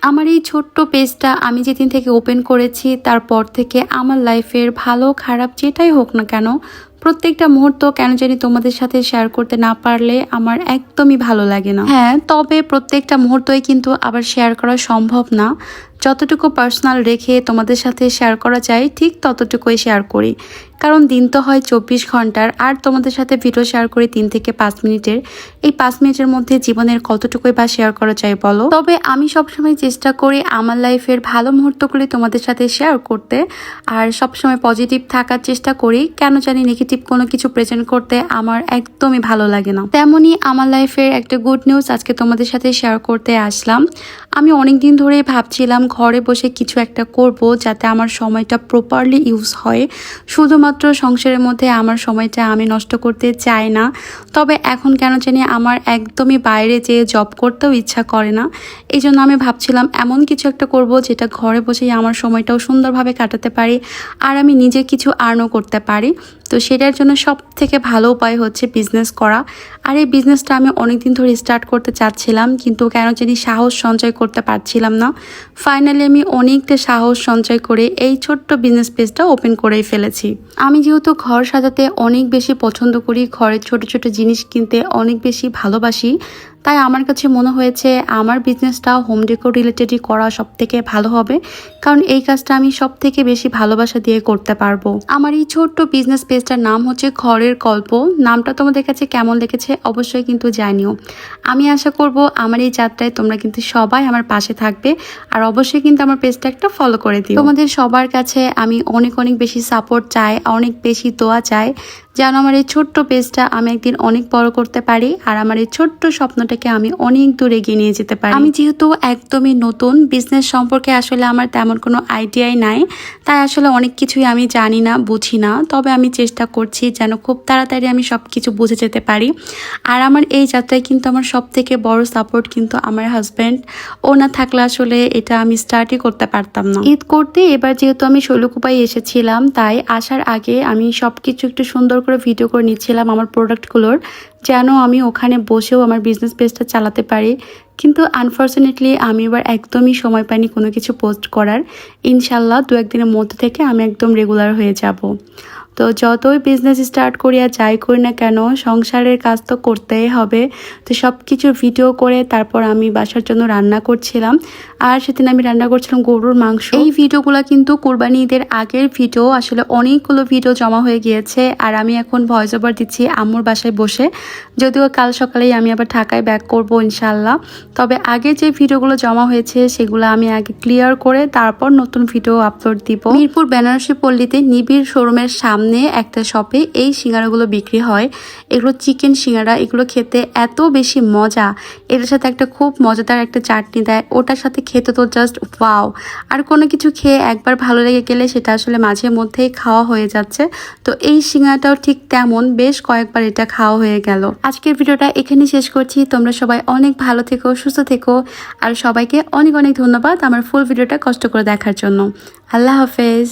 আমার এই ছোট্ট পেজটা আমি যেদিন থেকে ওপেন করেছি তারপর থেকে আমার লাইফের ভালো খারাপ যেটাই হোক না কেন প্রত্যেকটা মুহূর্ত কেন জানি তোমাদের সাথে শেয়ার করতে না পারলে আমার একদমই ভালো লাগে না। হ্যাঁ, তবে প্রত্যেকটা মুহূর্তই কিন্তু আবার শেয়ার করা সম্ভব না। যতটুকু পার্সোনাল রেখে তোমাদের সাথে শেয়ার করা যায় ঠিক ততটুকুই শেয়ার করি, কারণ দিন তো হয় 24 ঘন্টার, আর তোমাদের সাথে ভিডিও শেয়ার করি 3 থেকে 5 মিনিটের। এই 5 মিনিটের মধ্যে জীবনের কতটুকুই বা শেয়ার করা যায় বলো। তবে আমি সবসময় চেষ্টা করি আমার লাইফের ভালো মুহূর্তগুলি তোমাদের সাথে শেয়ার করতে, আর সবসময় পজিটিভ থাকার চেষ্টা করি। কেন জানি নেগেটিভ কোনো কিছু প্রেজেন্ট করতে আমার একদমই ভালো লাগে না। তেমনই আমার লাইফের একটা গুড নিউজ আজকে তোমাদের সাথে শেয়ার করতে আসলাম। আমি অনেকদিন ধরেই ভাবছিলাম ঘরে বসে কিছু একটা করব যাতে আমার সময়টা প্রপারলি ইউজ হয়। শুধুমাত্র সংসারের মধ্যে আমার সময়টা আমি নষ্ট করতে চাই না। তবে এখন কেন জানি আমার একদমই বাইরে যেয়ে জব করতেও ইচ্ছা করে না। এই জন্য আমি ভাবছিলাম এমন কিছু একটা করব যেটা ঘরে বসেই আমার সময়টাও সুন্দরভাবে কাটাতে পারি, আর আমি নিজে কিছু আর্নও করতে পারি। তো সেটার জন্য সব থেকে ভালো উপায় হচ্ছে বিজনেস করা। আর এই বিজনেসটা আমি অনেকদিন ধরে স্টার্ট করতে চাচ্ছিলাম, কিন্তু কেন জানি সাহস সঞ্চয় করতে পারছিলাম না। ফাইনালি আমি অনেকটা সাহস সঞ্চয় করে এই ছোট্ট বিজনেস পেজটা ওপেন করেই ফেলেছি। আমি যেহেতু ঘর সাজাতে অনেক বেশি পছন্দ করি, ঘরের ছোট ছোট জিনিস কিনতে অনেক বেশি ভালোবাসি, তাই আমার কাছে মনে হয়েছে আমার বিজনেসটা হোম ডেকোর রিলেটেডই করা সব থেকে ভালো হবে, কারণ এই কাজটা আমি সব থেকে বেশি ভালোবাসা দিয়ে করতে পারবো। আমার এই ছোট্ট বিজনেস পেজটার নাম হচ্ছে ঘরের গল্প। নামটা তোমাদের কাছে কেমন লেগেছে অবশ্যই কিন্তু জানিও। আমি আশা করব আমার এই যাত্রায় তোমরা কিন্তু সবাই আমার পাশে থাকবে, আর অবশ্যই কিন্তু আমার পেজটা একটা ফলো করে দিও। তোমাদের সবার কাছে আমি অনেক অনেক বেশি সাপোর্ট চাই, অনেক বেশি দোয়া চাই, যেন আমার এই ছোট্ট পেজটা আমি একদিন অনেক বড় করতে পারি, আর আমার এই ছোট্ট স্বপ্নটাকে আমি অনেক দূর এগিয়ে নিয়ে যেতে পারি। আমি যেহেতু একদমই নতুন, বিজনেস সম্পর্কে আসলে আমার তেমন কোনো আইডিয়াই নাই, তাই আসলে অনেক কিছুই আমি জানি না, বুঝি না। তবে আমি চেষ্টা করছি যেন খুব তাড়াতাড়ি আমি সব কিছু বুঝে যেতে পারি। আর আমার এই যাত্রায় কিন্তু আমার সব থেকে বড় সাপোর্ট কিন্তু আমার হাজব্যান্ড। ও না থাকলে আসলে এটা আমি স্টার্টই করতে পারতাম না। ঈদ করতে এবার যেহেতু আমি শৈলকুপায় এসেছিলাম, তাই আসার আগে আমি সব কিছু একটু সুন্দর করে ভিডিও করে নিচ্ছিলাম আমার প্রোডাক্টগুলোর, যেন আমি ওখানে বসেও আমার বিজনেস পেজটা চালাতে পারি। কিন্তু আনফর্চুনেটলি আমি এবার একদমই সময় পাইনি কোনো কিছু পোস্ট করার। ইনশাল্লাহ 2-1 দিনের মধ্যে থেকে আমি একদম রেগুলার হয়ে যাব। তো যতই বিজনেস স্টার্ট করি আর যাই করি না কেন, সংসারের কাজ তো করতেই হবে। তো সব কিছু ভিডিও করে তারপর আমি বাসার জন্য রান্না করছিলাম, আর সেদিন আমি রান্না করছিলাম গরুর মাংস। এই ভিডিওগুলো কিন্তু কুরবানি ঈদের আগের ভিডিও, আসলে অনেকগুলো ভিডিও জমা হয়ে গিয়েছে, আর আমি এখন ভয়েস ওভার দিচ্ছি আম্মুর বাসায় বসে। যদিও কাল সকালেই আমি আবার ঢাকায় ব্যাক করবো ইনশাল্লাহ। তবে আগে যে ভিডিওগুলো জমা হয়েছে সেগুলো আমি আগে ক্লিয়ার করে তারপর নতুন ভিডিও আপলোড দিব। মিরপুর বেনারসি পল্লীতে নিবিড় শোরুমের সামনে একটা শপে এই সিঙ্গারাগুলো বিক্রি হয়। এগুলো চিকেন সিঙ্গারা, এগুলো খেতে এত বেশি মজা। এটার সাথে একটা খুব মজাদার একটা চাটনি দেয়, ওটার সাথে খেতে তো জাস্ট ওয়াও। আর কোনো কিছু খেয়ে একবার ভালো লেগে গেলে সেটা আসলে মাঝে মধ্যেই খাওয়া হয়ে যাচ্ছে। তো এই সিঙ্গারাটাও ঠিক তেমন, বেশ কয়েকবার এটা খাওয়া হয়ে গেল। আজকের ভিডিওটা এখানে শেষ করছি। তোমরা সবাই অনেক ভালো থেকো, সুস্থ থেকো, আর সবাইকে অনেক অনেক ধন্যবাদ আমার ফুল ভিডিওটা কষ্ট করে দেখার জন্য। আল্লাহ হাফেজ।